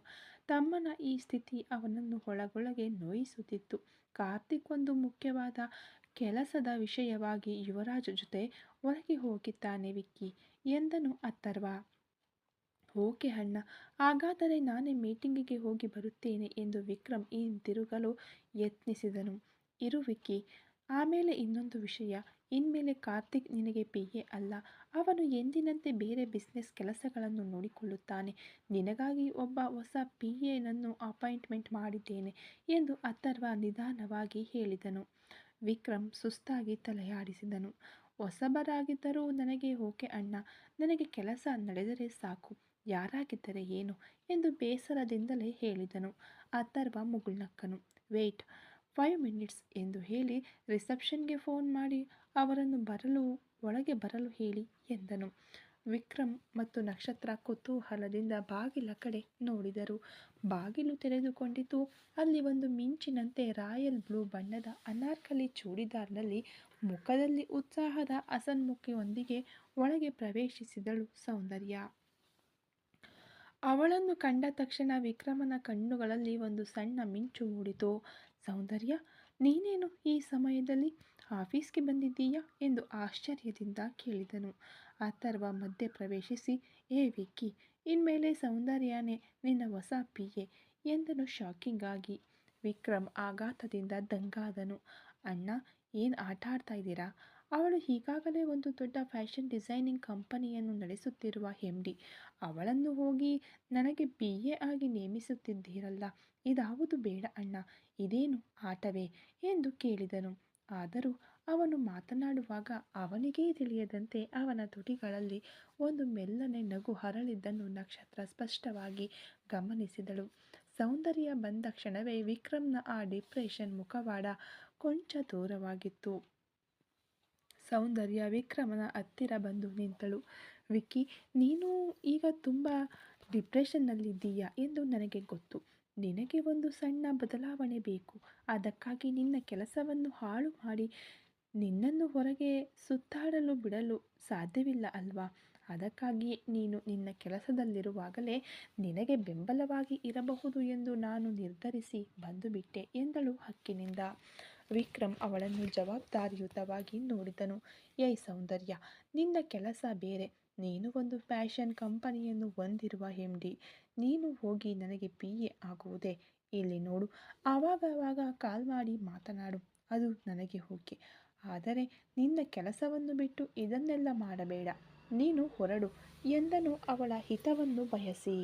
ತಮ್ಮನ ಈ ಸ್ಥಿತಿ ಅವನನ್ನು ಒಳಗೊಳಗೆ ನೋಯಿಸುತ್ತಿತ್ತು. ಕಾರ್ತಿಕ್ ಒಂದು ಮುಖ್ಯವಾದ ಕೆಲಸದ ವಿಷಯವಾಗಿ ಯುವರಾಜ್ ಜೊತೆ ಹೊರಗೆ ಹೋಗಿದ್ದಾನೆ ವಿಕ್ಕಿ ಎಂದನು ಅಥರ್ವ. ಓಕೆ ಅಣ್ಣ, ಹಾಗಾದರೆ ನಾನೇ ಮೀಟಿಂಗಿಗೆ ಹೋಗಿ ಬರುತ್ತೇನೆ ಎಂದು ವಿಕ್ರಮ್ ಹಿಂದಿರುಗಲು ಯತ್ನಿಸಿದನು. ಇರು ವಿಕ್ಕಿ, ಆಮೇಲೆ ಇನ್ನೊಂದು ವಿಷಯ, ಇನ್ಮೇಲೆ ಕಾರ್ತಿಕ್ ನಿನಗೆ PA ಅಲ್ಲ, ಅವನು ಎಂದಿನಂತೆ ಬೇರೆ ಬಿಸ್ನೆಸ್ ಕೆಲಸಗಳನ್ನು ನೋಡಿಕೊಳ್ಳುತ್ತಾನೆ. ನಿನಗಾಗಿ ಒಬ್ಬ ಹೊಸ PAನನ್ನು ಅಪಾಯಿಂಟ್ಮೆಂಟ್ ಮಾಡಿದ್ದೇನೆ ಎಂದು ಅಥರ್ವ ನಿಧಾನವಾಗಿ ಹೇಳಿದನು. ವಿಕ್ರಮ್ ಸುಸ್ತಾಗಿ ತಲೆಯಾಡಿಸಿದನು. ಹೊಸಬರಾಗಿದ್ದರೂ ನನಗೆ ಓಕೆ ಅಣ್ಣ, ನನಗೆ ಕೆಲಸ ನಡೆದರೆ ಸಾಕು, ಯಾರಾಗಿದ್ದರೆ ಏನು ಎಂದು ಬೇಸರದಿಂದಲೇ ಹೇಳಿದನು. ಅಥರ್ವ ಮುಗುಳ್ನಕ್ಕನು. ವೇಟ್ 5 ಮಿನಿಟ್ಸ್ ಎಂದು ಹೇಳಿ ರಿಸೆಪ್ಷನ್ಗೆ ಫೋನ್ ಮಾಡಿ ಅವರನ್ನು ಒಳಗೆ ಬರಲು ಹೇಳಿ ಎಂದನು. ವಿಕ್ರಮ್ ಮತ್ತು ನಕ್ಷತ್ರ ಕುತೂಹಲದಿಂದ ಬಾಗಿಲ ಕಡೆ ನೋಡಿದರು. ಬಾಗಿಲು ತೆರೆದುಕೊಂಡಿತು. ಅಲ್ಲಿ ಒಂದು ಮಿಂಚಿನಂತೆ ರಾಯಲ್ ಬ್ಲೂ ಬಣ್ಣದ ಅನಾರ್ಕಲಿ ಚೂಡಿದಾರ್ನಲ್ಲಿ ಮುಖದಲ್ಲಿ ಉತ್ಸಾಹದ ಹಸನ್ಮುಖಿಯೊಂದಿಗೆ ಒಳಗೆ ಪ್ರವೇಶಿಸಿದಳು ಸೌಂದರ್ಯ. ಅವಳನ್ನು ಕಂಡ ತಕ್ಷಣ ವಿಕ್ರಮನ ಕಣ್ಣುಗಳಲ್ಲಿ ಒಂದು ಸಣ್ಣ ಮಿಂಚು ಮೂಡಿತು. ಸೌಂದರ್ಯ, ನೀನೇನು ಈ ಸಮಯದಲ್ಲಿ ಆಫೀಸ್ಗೆ ಬಂದಿದ್ದೀಯಾ ಎಂದು ಆಶ್ಚರ್ಯದಿಂದ ಕೇಳಿದನು. ಅಥರ್ವ ಮಧ್ಯೆ ಪ್ರವೇಶಿಸಿ, ವಿಕ್ಕಿ, ಇನ್ಮೇಲೆ ಸೌಂದರ್ಯನೇ ನಿನ್ನ ಹೊಸ PA ಎಂದನು ಶಾಕಿಂಗ್ ಆಗಿ. ವಿಕ್ರಮ್ ಆಘಾತದಿಂದ ದಂಗಾದನು. ಅಣ್ಣ, ಏನು ಆಟ ಆಡ್ತಾ ಇದ್ದೀರಾ? ಅವಳು ಈಗಾಗಲೇ ಒಂದು ದೊಡ್ಡ ಫ್ಯಾಷನ್ ಡಿಸೈನಿಂಗ್ ಕಂಪನಿಯನ್ನು ನಡೆಸುತ್ತಿರುವ MD. ಅವಳನ್ನು ಹೋಗಿ ನನಗೆ PA ಆಗಿ ನೇಮಿಸುತ್ತಿದ್ದೀರಲ್ಲ, ಇದಾವುದು ಬೇಡ ಅಣ್ಣ, ಇದೇನು ಆಟವೇ ಎಂದು ಕೇಳಿದನು. ಆದರೂ ಅವನು ಮಾತನಾಡುವಾಗ ಅವನಿಗೇ ತಿಳಿಯದಂತೆ ಅವನ ತುಟಿಗಳಲ್ಲಿ ಒಂದು ಮೆಲ್ಲನೆ ನಗು ಹರಳಿದ್ದನ್ನು ನಕ್ಷತ್ರ ಸ್ಪಷ್ಟವಾಗಿ ಗಮನಿಸಿದಳು. ಸೌಂದರ್ಯ ಬಂದ ಕ್ಷಣವೇ ವಿಕ್ರಮ್ನ ಆ ಡಿಪ್ರೆಷನ್ ಮುಖವಾಡ ಕೊಂಚ ದೂರವಾಗಿತ್ತು. ಸೌಂದರ್ಯ ವಿಕ್ರಮನ ಹತ್ತಿರ ಬಂದು ನಿಂತಳು. ವಿಕ್ಕಿ, ನೀನು ಈಗ ತುಂಬ ಡಿಪ್ರೆಷನ್ನಲ್ಲಿದ್ದೀಯಾ ಎಂದು ನನಗೆ ಗೊತ್ತು. ನಿನಗೆ ಒಂದು ಸಣ್ಣ ಬದಲಾವಣೆ ಬೇಕು. ಅದಕ್ಕಾಗಿ ನಿನ್ನ ಕೆಲಸವನ್ನು ಹಾಳು ಮಾಡಿ ನಿನ್ನನ್ನು ಹೊರಗೆ ಸುತ್ತಾಡಲು ಬಿಡಲು ಸಾಧ್ಯವಿಲ್ಲ ಅಲ್ವಾ? ಅದಕ್ಕಾಗಿಯೇ ನೀನು ನಿನ್ನ ಕೆಲಸದಲ್ಲಿರುವಾಗಲೇ ನಿನಗೆ ಬೆಂಬಲವಾಗಿ ಇರಬಹುದು ಎಂದು ನಾನು ನಿರ್ಧರಿಸಿ ಬಂದುಬಿಟ್ಟೆ ಎಂದಳು ಹಕ್ಕಿನಿಂದ. ವಿಕ್ರಮ್ ಅವಳನ್ನು ಜವಾಬ್ದಾರಿಯುತವಾಗಿ ನೋಡಿದನು. ಸೌಂದರ್ಯ, ನಿನ್ನ ಕೆಲಸ ಬೇರೆ. ನೀನು ಒಂದು ಫ್ಯಾಷನ್ ಕಂಪನಿಯನ್ನು ಹೊಂದಿರುವ MD. ನೀನು ಹೋಗಿ ನನಗೆ PA ಆಗುವುದೇ? ಇಲ್ಲಿ ನೋಡು, ಆವಾಗ ಕಾಲ್ ಮಾಡಿ ಮಾತನಾಡು, ಅದು ನನಗೆ ಓಕೆ. ಆದರೆ ನಿನ್ನ ಕೆಲಸವನ್ನು ಬಿಟ್ಟು ಇದನ್ನೆಲ್ಲ ಮಾಡಬೇಡ. ನೀನು ಹೊರಡು ಎಂದನು ಅವಳ ಹಿತವನ್ನು ಬಯಸಿ.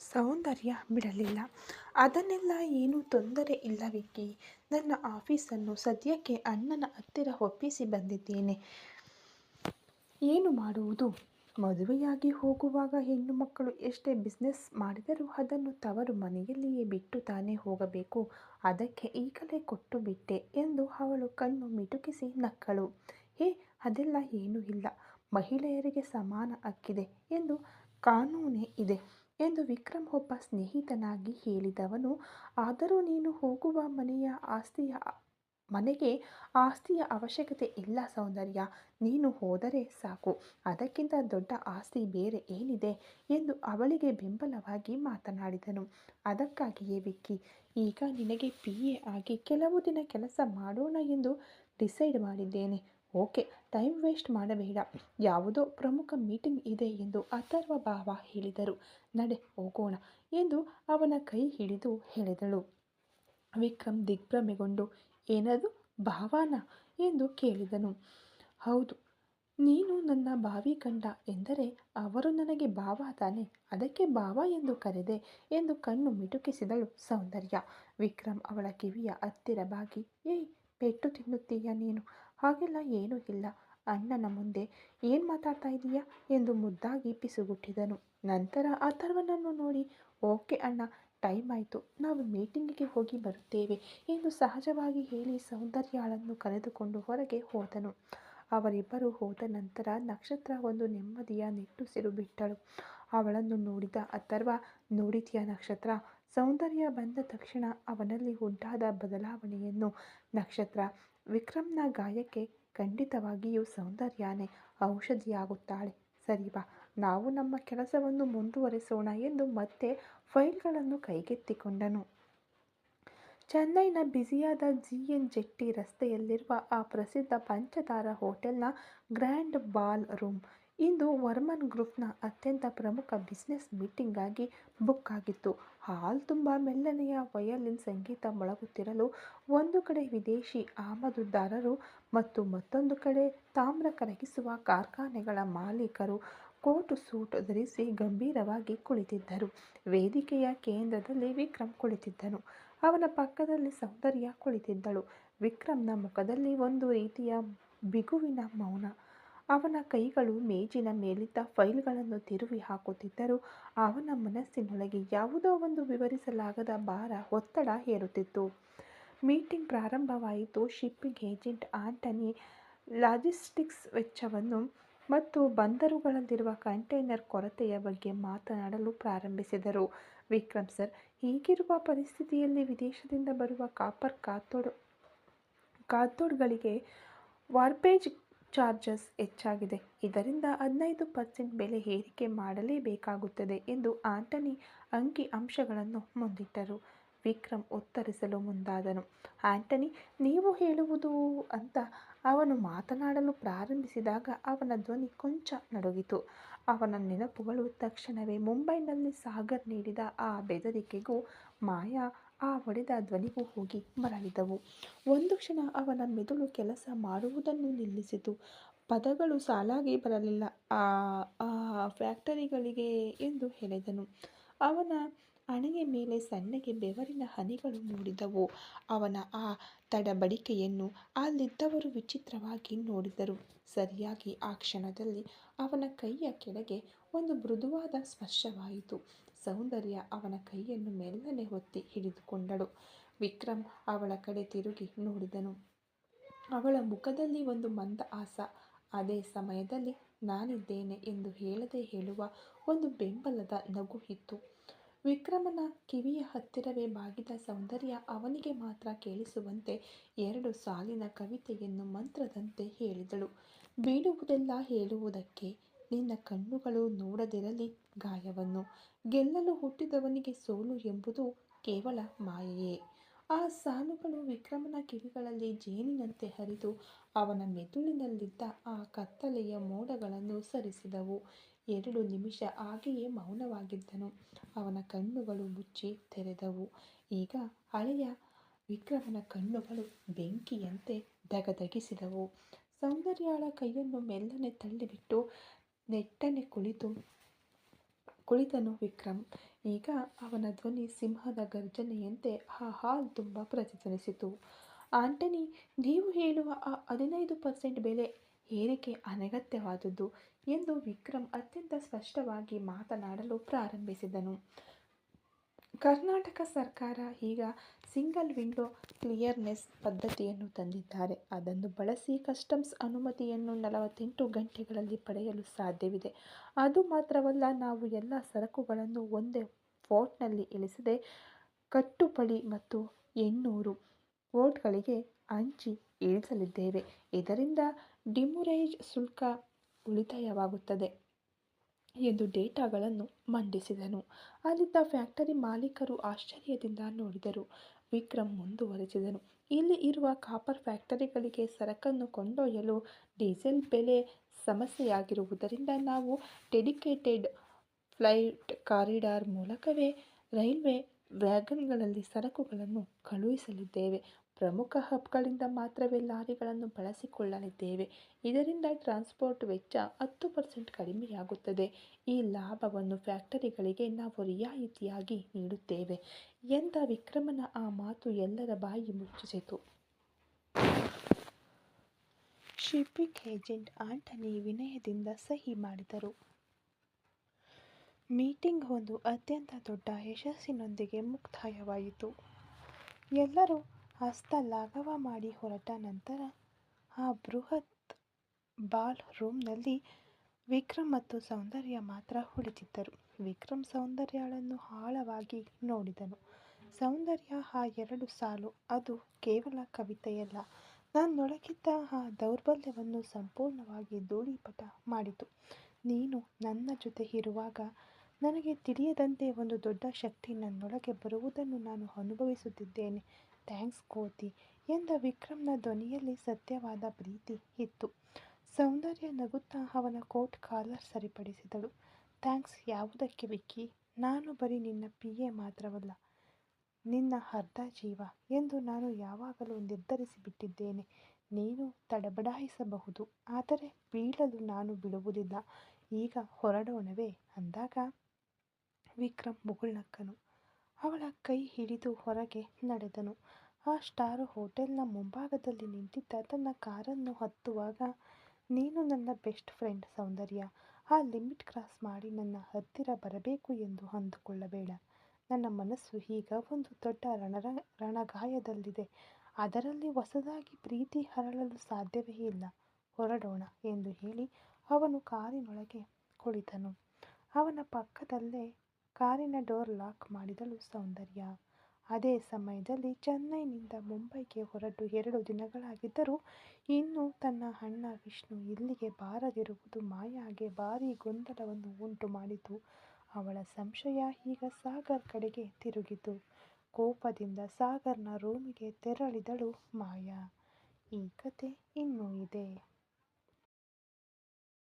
ಸೌಂದರ್ಯ ಬಿಡಲಿಲ್ಲ. ಅದನ್ನೆಲ್ಲ ಏನೂ ತೊಂದರೆ ಇಲ್ಲ ವಿಕ್ಕಿ. ನನ್ನ ಆಫೀಸನ್ನು ಸದ್ಯಕ್ಕೆ ಅಣ್ಣನ ಹತ್ತಿರ ಒಪ್ಪಿಸಿ ಬಂದಿದ್ದೇನೆ. ಏನು ಮಾಡುವುದು? ಮದುವೆಯಾಗಿ ಹೋಗುವಾಗ ಹೆಣ್ಣು ಮಕ್ಕಳು ಎಷ್ಟೇ ಬಿಸ್ನೆಸ್ ಮಾಡಿದರೂ ಅದನ್ನು ತವರು ಮನೆಯಲ್ಲಿಯೇ ಬಿಟ್ಟು ತಾನೇ ಹೋಗಬೇಕು. ಅದಕ್ಕೆ ಈಗಲೇ ಕೊಟ್ಟು ಬಿಟ್ಟೆ ಎಂದು ಅವಳು ಕಣ್ಣು ಮಿಟುಕಿಸಿ ನಕ್ಕಳು. ಅದೆಲ್ಲ ಏನೂ ಇಲ್ಲ. ಮಹಿಳೆಯರಿಗೆ ಸಮಾನ ಹಕ್ಕಿದೆ ಎಂದು ಕಾನೂನೇ ಇದೆ ಎಂದು ವಿಕ್ರಮ್ ಒಬ್ಬ ಸ್ನೇಹಿತನಾಗಿ ಹೇಳಿದವನು. ಆದರೂ ನೀನು ಹೋಗುವ ಮನೆಗೆ ಆಸ್ತಿಯ ಅವಶ್ಯಕತೆ ಇಲ್ಲ ಸೌಂದರ್ಯ. ನೀನು ಹೋದರೆ ಸಾಕು, ಅದಕ್ಕಿಂತ ದೊಡ್ಡ ಆಸ್ತಿ ಬೇರೆ ಏನಿದೆ ಎಂದು ಅವಳಿಗೆ ಬೆಂಬಲವಾಗಿ ಮಾತನಾಡಿದನು. ಅದಕ್ಕಾಗಿಯೇ ವಿಕ್ಕಿ, ಈಗ ನಿನಗೆ PA ಆಗಿ ಕೆಲವು ದಿನ ಕೆಲಸ ಮಾಡೋಣ ಎಂದು ಡಿಸೈಡ್ ಮಾಡಿದ್ದೇನೆ. ಓಕೆ, ಟೈಮ್ ವೇಸ್ಟ್ ಮಾಡಬೇಡ. ಯಾವುದೋ ಪ್ರಮುಖ ಮೀಟಿಂಗ್ ಇದೆ ಎಂದು ಅಥರ್ವ ಭಾವ ಹೇಳಿದರು. ನಡೆ ಹೋಗೋಣ ಎಂದು ಅವನ ಕೈ ಹಿಡಿದು ಎಳೆದಳು. ವಿಕ್ರಮ್ ದಿಗ್ಭ್ರಮೆಗೊಂಡು, ಏನದು ಭಾವನಾ ಎಂದು ಕೇಳಿದನು. ಹೌದು, ನೀನು ನನ್ನ ಭಾವಿ ಗಂಡ ಎಂದರೆ ಅವರು ನನಗೆ ಭಾವ ತಾನೆ, ಅದಕ್ಕೆ ಭಾವ ಎಂದು ಕರೆದೆ ಎಂದು ಕಣ್ಣು ಮಿಟುಕಿಸಿದಳು ಸೌಂದರ್ಯ. ವಿಕ್ರಮ್ ಅವಳ ಕಿವಿಯ ಹತ್ತಿರ ಬಾಗಿ, ಪೆಟ್ಟು ತಿನ್ನುತ್ತೀಯ ನೀನು? ಹಾಗೆಲ್ಲ ಏನೂ ಇಲ್ಲ. ಅಣ್ಣನ ಮುಂದೆ ಏನು ಮಾತಾಡ್ತಾ ಇದೀಯಾ ಎಂದು ಮುದ್ದಾಗಿ ಪಿಸುಗುಟ್ಟಿದನು. ನಂತರ ಅಥರ್ವನನ್ನು ನೋಡಿ, ಓಕೆ ಅಣ್ಣ, ಟೈಮ್ ಆಯಿತು, ನಾವು ಮೀಟಿಂಗಿಗೆ ಹೋಗಿ ಬರುತ್ತೇವೆ ಎಂದು ಸಹಜವಾಗಿ ಹೇಳಿ ಸೌಂದರ್ಯಳನ್ನು ಕರೆದುಕೊಂಡು ಹೊರಗೆ ಹೋದನು. ಅವರಿಬ್ಬರು ಹೋದ ನಂತರ ನಕ್ಷತ್ರ ಒಂದು ನೆಮ್ಮದಿಯ ನಿಟ್ಟುಸಿರು ಬಿಟ್ಟಳು. ಅವಳನ್ನು ನೋಡಿದ ಅಥರ್ವ, ನೋಡಿದ್ಯಾ ನಕ್ಷತ್ರ, ಸೌಂದರ್ಯ ಬಂದ ತಕ್ಷಣ ಅವನಲ್ಲಿ ಉಂಟಾದ ಬದಲಾವಣೆಯನ್ನು? ನಕ್ಷತ್ರ ವಿಕ್ರಮ್ನ ಗಾಯಕ್ಕೆ ಖಂಡಿತವಾಗಿಯೂ ಸೌಂದರ್ಯನೇ ಔಷಧಿಯಾಗುತ್ತಾಳೆ. ಸರಿ ಬಾ, ನಾವು ನಮ್ಮ ಕೆಲಸವನ್ನು ಮುಂದುವರಿಸೋಣ ಎಂದು ಮತ್ತೆ ಫೈಲ್ಗಳನ್ನು ಕೈಗೆತ್ತಿಕೊಂಡನು. ಚೆನ್ನೈನ ಬ್ಯುಸಿಯಾದ ಜಿ.ಎನ್. ಜೆಟ್ಟಿ ರಸ್ತೆಯಲ್ಲಿರುವ ಆ ಪ್ರಸಿದ್ಧ ಪಂಚತಾರಾ ಹೋಟೆಲ್ನ ಗ್ರ್ಯಾಂಡ್ ಬಾಲ್ ರೂಮ್ ಇಂದು ವರ್ಮನ್ ಗ್ರೂಪ್ನ ಅತ್ಯಂತ ಪ್ರಮುಖ ಬಿಸಿನೆಸ್ ಮೀಟಿಂಗ್ಗಾಗಿ ಬುಕ್ ಆಗಿತ್ತು. ಹಾಲ್ ತುಂಬ ಮೆಲ್ಲನೆಯ ವಯಲಿನ್ ಸಂಗೀತ ಮೊಳಗುತ್ತಿರಲು ಒಂದು ಕಡೆ ವಿದೇಶಿ ಆಮದುದಾರರು ಮತ್ತು ಮತ್ತೊಂದು ಕಡೆ ತಾಮ್ರ ಕರಗಿಸುವ ಕಾರ್ಖಾನೆಗಳ ಮಾಲೀಕರು ಕೋಟು ಸೂಟ್ ಧರಿಸಿ ಗಂಭೀರವಾಗಿ ಕುಳಿತಿದ್ದರು. ವೇದಿಕೆಯ ಕೇಂದ್ರದಲ್ಲಿ ವಿಕ್ರಮ್ ಕುಳಿತಿದ್ದನು. ಅವನ ಪಕ್ಕದಲ್ಲಿ ಸೌಂದರ್ಯ ಕುಳಿತಿದ್ದಳು. ವಿಕ್ರಮ್ನ ಮುಖದಲ್ಲಿ ಒಂದು ರೀತಿಯ ಬಿಗುವಿನ ಮೌನ. ಅವನ ಕೈಗಳು ಮೇಜಿನ ಮೇಲಿದ್ದ ಫೈಲ್ಗಳನ್ನು ತಿರುವಿ ಹಾಕುತ್ತಿದ್ದರೂ ಅವನ ಮನಸ್ಸಿನೊಳಗೆ ಯಾವುದೋ ಒಂದು ವಿವರಿಸಲಾಗದ ಭಾರ ಒತ್ತಡ ಹೇರುತ್ತಿತ್ತು. ಮೀಟಿಂಗ್ ಪ್ರಾರಂಭವಾಯಿತು. ಶಿಪ್ಪಿಂಗ್ ಏಜೆಂಟ್ ಆಂಟನಿ ಲಾಜಿಸ್ಟಿಕ್ಸ್ ವೆಚ್ಚವನ್ನು ಮತ್ತು ಬಂದರುಗಳಲ್ಲಿರುವ ಕಂಟೈನರ್ ಕೊರತೆಯ ಬಗ್ಗೆ ಮಾತನಾಡಲು ಪ್ರಾರಂಭಿಸಿದರು. ವಿಕ್ರಮ್ ಸರ್, ಈಗಿರುವ ಪರಿಸ್ಥಿತಿಯಲ್ಲಿ ವಿದೇಶದಿಂದ ಬರುವ ಕಾಪರ್ ಕಾಥೋಡ್ಗಳಿಗೆ ವಾರ್ಪೇಜ್ ಚಾರ್ಜಸ್ ಹೆಚ್ಚಾಗಿದೆ. ಇದರಿಂದ 15% ಬೆಲೆ ಏರಿಕೆ ಮಾಡಲೇಬೇಕಾಗುತ್ತದೆ ಎಂದು ಆಂಟನಿ ಅಂಕಿ ಅಂಶಗಳನ್ನು ಮುಂದಿಟ್ಟರು. ವಿಕ್ರಮ್ ಉತ್ತರಿಸಲು ಮುಂದಾದನು. ಆಂಟನಿ, ನೀವು ಹೇಳುವುದು ಅಂತ ಅವನು ಮಾತನಾಡಲು ಪ್ರಾರಂಭಿಸಿದಾಗ ಅವನ ಧ್ವನಿ ಕೊಂಚ ನಡುಗಿತು. ಅವನ ನೆನಪುಗಳು ತಕ್ಷಣವೇ ಮುಂಬೈನಲ್ಲಿ ಸಾಗರ್ ನೀಡಿದ ಆ ಬೆದರಿಕೆಗೂ ಮಾಯಾ ಆ ಒಡೆದ ಧ್ವನಿಗೂ ಹೋಗಿ ಮರಳಿದವು. ಒಂದು ಕ್ಷಣ ಅವನ ಮೆದುಳು ಕೆಲಸ ಮಾಡುವುದನ್ನು ನಿಲ್ಲಿಸಿತು. ಪದಗಳು ಸಾಲಾಗಿ ಬರಲಿಲ್ಲ. ಆ ಫ್ಯಾಕ್ಟರಿಗಳಿಗೆ ಎಂದು ಹೇಳಿದನು. ಅವನ ಹಣೆಯ ಮೇಲೆ ಸಣ್ಣಗೆ ಬೆವರಿನ ಹನಿಗಳು ಮೂಡಿದವು. ಅವನ ಆ ತಡಬಡಿಕೆಯನ್ನು ಅಲ್ಲಿದ್ದವರು ವಿಚಿತ್ರವಾಗಿ ನೋಡಿದರು. ಸರಿಯಾಗಿ ಆ ಕ್ಷಣದಲ್ಲಿ ಅವನ ಕೈಯ ಕೆಳಗೆ ಒಂದು ಮೃದುವಾದ ಸ್ಪರ್ಶವಾಯಿತು. ಸೌಂದರ್ಯ ಅವನ ಕೈಯನ್ನು ಮೆಲ್ಲನೆ ಒತ್ತಿ ಹಿಡಿದುಕೊಂಡಳು. ವಿಕ್ರಮ್ ಅವಳ ಕಡೆ ತಿರುಗಿ ನೋಡಿದನು. ಅವಳ ಮುಖದಲ್ಲಿ ಒಂದು ಮಂದಹಾಸ, ಅದೇ ಸಮಯದಲ್ಲಿ ನಾನಿದ್ದೇನೆ ಎಂದು ಹೇಳದೆ ಹೇಳುವ ಒಂದು ಬೆಂಬಲದ ನಗು ಇತ್ತು. ವಿಕ್ರಮನ ಕಿವಿಯ ಹತ್ತಿರವೇ ಬಾಗಿದ ಸೌಂದರ್ಯ ಅವನಿಗೆ ಮಾತ್ರ ಕೇಳಿಸುವಂತೆ 2 ಸಾಲಿನ ಕವಿತೆಯನ್ನು ಮಂತ್ರದಂತೆ ಹೇಳಿದಳು. ಬೀಳುವುದೆಲ್ಲ ಹೇಳುವುದಕ್ಕೆ, ನಿನ್ನ ಕಣ್ಣುಗಳು ನೋಡದಿರಲಿ ಗಾಯವನ್ನು, ಗೆಲ್ಲಲು ಹುಟ್ಟಿದವನಿಗೆ ಸೋಲು ಎಂಬುದು ಕೇವಲ ಮಾಯೆಯೇ. ಆ ಸಾಲುಗಳು ವಿಕ್ರಮನ ಕಿವಿಗಳಲ್ಲಿ ಜೇನಿನಂತೆ ಹರಿದು ಅವನ ಮೆದುಳಿನಲ್ಲಿದ್ದ ಆ ಕತ್ತಲೆಯ ಮೋಡಗಳನ್ನು ಸರಿಸಿದವು. 2 ನಿಮಿಷ ಹಾಗೆಯೇ ಮೌನವಾಗಿದ್ದನು. ಅವನ ಕಣ್ಣುಗಳು ಮುಚ್ಚಿ ತೆರೆದವು. ಈಗ ಹಳೆಯ ವಿಕ್ರಮನ ಕಣ್ಣುಗಳು ಬೆಂಕಿಯಂತೆ ಧಗಧಗಿಸಿದವು. ಸೌಂದರ್ಯಳ ಕೈಯನ್ನು ಮೆಲ್ಲನೆ ತಳ್ಳಿಬಿಟ್ಟು ನೆಟ್ಟನೆ ಕುಳಿತನು ವಿಕ್ರಮ್. ಈಗ ಅವನ ಧ್ವನಿ ಸಿಂಹದ ಗರ್ಜನೆಯಂತೆ ಆ ಹಾಲ್ ತುಂಬ ಪ್ರತಿಧ್ವನಿಸಿತು. ಆಂಟನಿ, ನೀವು ಹೇಳುವ ಆ 15% ಬೆಲೆ ಏರಿಕೆ ಅನಗತ್ಯವಾದುದು ಎಂದು ವಿಕ್ರಮ್ ಅತ್ಯಂತ ಸ್ಪಷ್ಟವಾಗಿ ಮಾತನಾಡಲು ಪ್ರಾರಂಭಿಸಿದನು. ಕರ್ನಾಟಕ ಸರ್ಕಾರ ಈಗ ಸಿಂಗಲ್ ವಿಂಡೋ ಕ್ಲಿಯರೆನ್ಸ್ ಪದ್ಧತಿಯನ್ನು ತಂದಿದ್ದಾರೆ. ಅದನ್ನು ಬಳಸಿ ಕಸ್ಟಮ್ಸ್ ಅನುಮತಿಯನ್ನು 48 ಗಂಟೆಗಳಲ್ಲಿ ಪಡೆಯಲು ಸಾಧ್ಯವಿದೆ. ಅದು ಮಾತ್ರವಲ್ಲ, ನಾವು ಎಲ್ಲ ಸರಕುಗಳನ್ನು ಒಂದೇ ಪೋರ್ಟ್ನಲ್ಲಿ ಇಳಿಸದೆ ಕಟ್ಟುಪಡಿ ಮತ್ತು 800 ಪೋರ್ಟ್ಗಳಿಗೆ ಹಂಚಿ ಇಳಿಸಲಿದ್ದೇವೆ. ಇದರಿಂದ ಡಿಮೂರೇಜ್ ಶುಲ್ಕ ಉಳಿತಾಯವಾಗುತ್ತದೆ ಎಂದು ಡೇಟಾಗಳನ್ನು ಮಂಡಿಸಿದನು. ಅಲ್ಲಿದ್ದ ಫ್ಯಾಕ್ಟರಿ ಮಾಲೀಕರು ಆಶ್ಚರ್ಯದಿಂದ ನೋಡಿದರು. ವಿಕ್ರಮ್ ಮುಂದುವರಿಸಿದನು. ಇಲ್ಲಿ ಇರುವ ಕಾಪರ್ ಫ್ಯಾಕ್ಟರಿಗಳಿಗೆ ಸರಕನ್ನು ಕೊಂಡೊಯ್ಯಲು ಡೀಸೆಲ್ ಬೆಲೆ ಸಮಸ್ಯೆಯಾಗಿರುವುದರಿಂದ ನಾವು ಡೆಡಿಕೇಟೆಡ್ ಫ್ರೈಟ್ ಕಾರಿಡಾರ್ ಮೂಲಕವೇ ರೈಲ್ವೆ ವ್ಯಾಗನ್ಗಳಲ್ಲಿ ಸರಕುಗಳನ್ನು ಕಳುಹಿಸಲಿದ್ದೇವೆ. ಪ್ರಮುಖ ಹಬ್ಗಳಿಂದ ಮಾತ್ರವೇ ಲಾರಿಗಳನ್ನು ಬಳಸಿಕೊಳ್ಳಲಿದ್ದೇವೆ. ಇದರಿಂದ ಟ್ರಾನ್ಸ್ಪೋರ್ಟ್ ವೆಚ್ಚ 10% ಕಡಿಮೆಯಾಗುತ್ತದೆ. ಈ ಲಾಭವನ್ನು ಫ್ಯಾಕ್ಟರಿಗಳಿಗೆ ನಾವು ರಿಯಾಯಿತಿಯಾಗಿ ನೀಡುತ್ತೇವೆ ಎಂದ ವಿಕ್ರಮನ ಆ ಮಾತು ಎಲ್ಲರ ಬಾಯಿ ಮುಚ್ಚಿಸಿತು. ಶಿಪ್ಪಿಂಗ್ ಏಜೆಂಟ್ ಆಂಟನಿ ವಿನಯದಿಂದ ಸಹಿ ಮಾಡಿದರು. ಮೀಟಿಂಗ್ ಒಂದು ಅತ್ಯಂತ ದೊಡ್ಡ ಯಶಸ್ಸಿನೊಂದಿಗೆ ಮುಕ್ತಾಯವಾಯಿತು. ಎಲ್ಲರೂ ಹಸ್ತಲಾಘವ ಮಾಡಿ ಹೊರಟ ನಂತರ ಆ ಬೃಹತ್ ಬಾಲ್ ರೂಮ್ನಲ್ಲಿ ವಿಕ್ರಮ್ ಮತ್ತು ಸೌಂದರ್ಯ ಮಾತ್ರ ಉಳಿದಿದ್ದರು. ವಿಕ್ರಮ್ ಸೌಂದರ್ಯಳನ್ನು ಆಳವಾಗಿ ನೋಡಿದನು. ಸೌಂದರ್ಯ, ಆ 2 ಸಾಲು, ಅದು ಕೇವಲ ಕವಿತೆಯಲ್ಲ, ನನ್ನೊಳಗಿದ್ದ ಆ ದೌರ್ಬಲ್ಯವನ್ನು ಸಂಪೂರ್ಣವಾಗಿ ಧೂಳೀಪಟ ಮಾಡಿತು. ನೀನು ನನ್ನ ಜೊತೆ ಇರುವಾಗ ನನಗೆ ತಿಳಿಯದಂತೆ ಒಂದು ದೊಡ್ಡ ಶಕ್ತಿ ನನ್ನೊಳಗೆ ಬರುವುದನ್ನು ನಾನು ಅನುಭವಿಸುತ್ತಿದ್ದೇನೆ. ಥ್ಯಾಂಕ್ಸ್ ಕೋತಿ ಎಂದ ವಿಕ್ರಮ್ನ ಧ್ವನಿಯಲ್ಲಿ ಸತ್ಯವಾದ ಪ್ರೀತಿ ಇತ್ತು. ಸೌಂದರ್ಯ ನಗುತ್ತಾ ಅವನ ಕೋಟ್ ಕಾಲರ್ ಸರಿಪಡಿಸಿದಳು. ಥ್ಯಾಂಕ್ಸ್ ಯಾವುದಕ್ಕೆ ವಿಕ್ಕಿ? ನಾನು ಬರೀ ನಿನ್ನ PA ಮಾತ್ರವಲ್ಲ, ನಿನ್ನ ಅರ್ಧ ಜೀವ ಎಂದು ನಾನು ಯಾವಾಗಲೂ ನಿರ್ಧರಿಸಿಬಿಟ್ಟಿದ್ದೇನೆ. ನೀನು ತಡಬಡಾಯಿಸಬಹುದು, ಆದರೆ ಬೀಳಲು ನಾನು ಬಿಡುವುದಿಲ್ಲ. ಈಗ ಹೊರಡೋಣವೇ ಅಂದಾಗ ವಿಕ್ರಮ್ ಮುಗುಳ್ನಕ್ಕನು. ಅವಳ ಕೈ ಹಿಡಿದು ಹೊರಗೆ ನಡೆದನು. ಆ ಸ್ಟಾರ್ ಹೋಟೆಲ್ನ ಮುಂಭಾಗದಲ್ಲಿ ನಿಂತಿದ್ದ ತನ್ನ ಕಾರನ್ನು ಹತ್ತುವಾಗ, ನೀನು ನನ್ನ ಬೆಸ್ಟ್ ಫ್ರೆಂಡ್ ಸೌಂದರ್ಯ. ಆ ಲಿಮಿಟ್ ಕ್ರಾಸ್ ಮಾಡಿ ನನ್ನ ಹತ್ತಿರ ಬರಬೇಕು ಎಂದು ಅಂದುಕೊಳ್ಳಬೇಡ. ನನ್ನ ಮನಸ್ಸು ಈಗ ಒಂದು ದೊಡ್ಡ ರಣಗಾಯದಲ್ಲಿದೆ. ಅದರಲ್ಲಿ ಹೊಸದಾಗಿ ಪ್ರೀತಿ ಅರಳಲು ಸಾಧ್ಯವೇ ಇಲ್ಲ. ಹೊರಡೋಣ ಎಂದು ಹೇಳಿ ಅವನು ಕಾರಿನೊಳಗೆ ಕುಳಿತನು. ಅವನ ಪಕ್ಕದಲ್ಲೇ ಕಾರಿನ ಡೋರ್ ಲಾಕ್ ಮಾಡಿದಳು ಸೌಂದರ್ಯ. ಅದೇ ಸಮಯದಲ್ಲಿ ಚೆನ್ನೈನಿಂದ ಮುಂಬೈಗೆ ಹೊರಟು 2 ದಿನಗಳಾಗಿದ್ದರೂ ಇನ್ನೂ ತನ್ನ ಅಣ್ಣ ವಿಷ್ಣು ಇಲ್ಲಿಗೆ ಬಾರದಿರುವುದು ಮಾಯಾಗೆ ಭಾರೀ ಗೊಂದಲವನ್ನು ಉಂಟು ಮಾಡಿತು. ಅವಳ ಸಂಶಯ ಈಗ ಸಾಗರ್ ಕಡೆಗೆ ತಿರುಗಿತು. ಕೋಪದಿಂದ ಸಾಗರ್ನ ರೂಮಿಗೆ ತೆರಳಿದಳು ಮಾಯಾ. ಈ ಕತೆ ಇನ್ನೂ ಇದೆ.